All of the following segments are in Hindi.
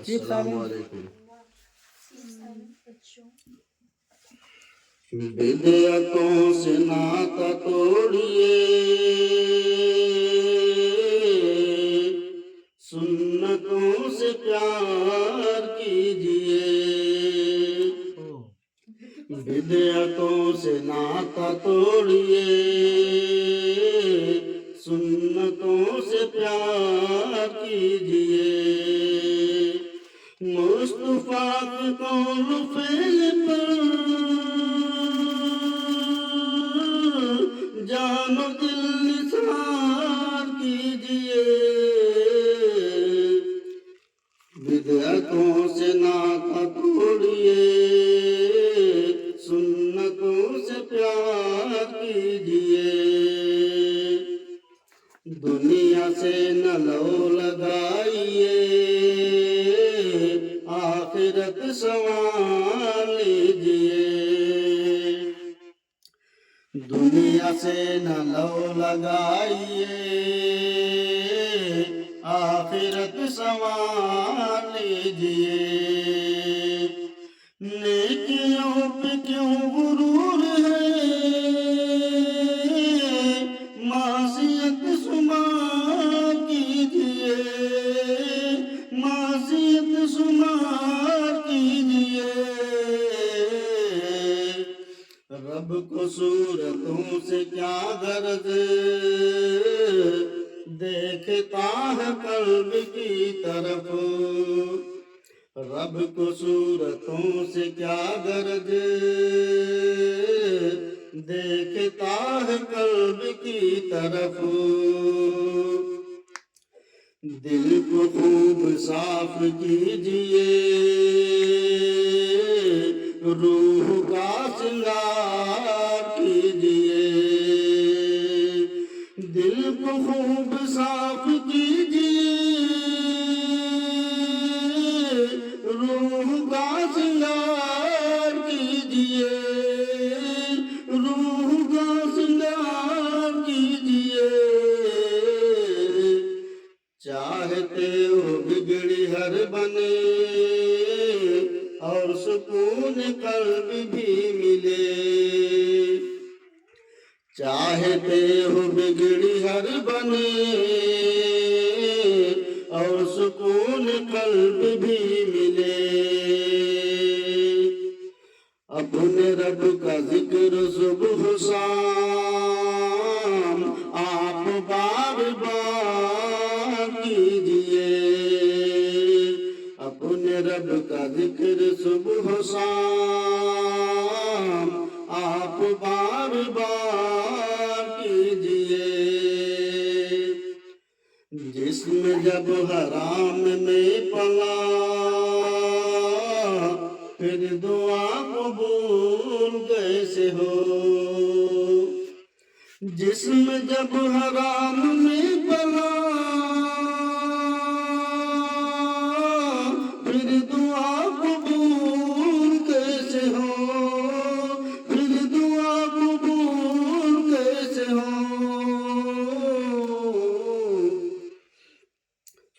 अस्सलामुअलैकुम। बिदअतों से नाता तोड़िए, सुन्नतों से प्यार कीजिए। बिदअतों से नाता तोड़िए, सुन्नतों से प्यार कीजिए। मुस्तफा के कौल फेल पर जानो दिल निसार कीजिए। बिदअतों से नाता तोड़िए, सुन्नतों से प्यार कीजिए। दुनिया से न लो लगाइए, आखिरत संवार लीजिए। दुनिया से न लो लगाइए, आखिरत संवार लीजिए। नेकियों पे क्यों गुरूर है, मासियत शुमार कीजिए। मासियत शुमार कीजिए। रब को सूरतों से क्या गर्ज, देखता है कल्ब की तरफ। रब को सूरतों से क्या गर्ज, देखता है कल्ब की तरफ। दिल को खूब साफ कीजिए, रूह का श्रृंगार कीजिए। दिल को खूब साफ कीजिए, रूह का श्रृंगार कीजिए। रूह का श्रृंगार कीजिए। चाहते हो बिगड़ी हर बने, और सुकून कल्ब भी मिले। चाहते हो बिगड़ी हर बने, और सुकून कल्ब भी मिले। अपने रब का जिक्र सुबह शाम आप बार बार कीजिए। अपने रब का जिक्र सुबह शाम आप बार बार कीजिए। जिस्म जब हराम में पला, फिर दुआ कबूल कैसे हो। जिस्म जब हराम में पला, फिर दुआ कबूल कैसे हो। फिर दुआ कबूल कैसे हो।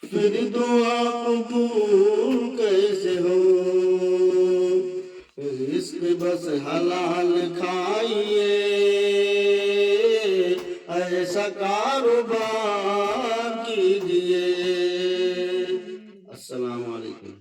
फिर दुआ कबूल कैसे हो। रिस्क बस हलाल खाइए, ऐसा कारोबार कीजिए। अस्सलाम वालेकुम।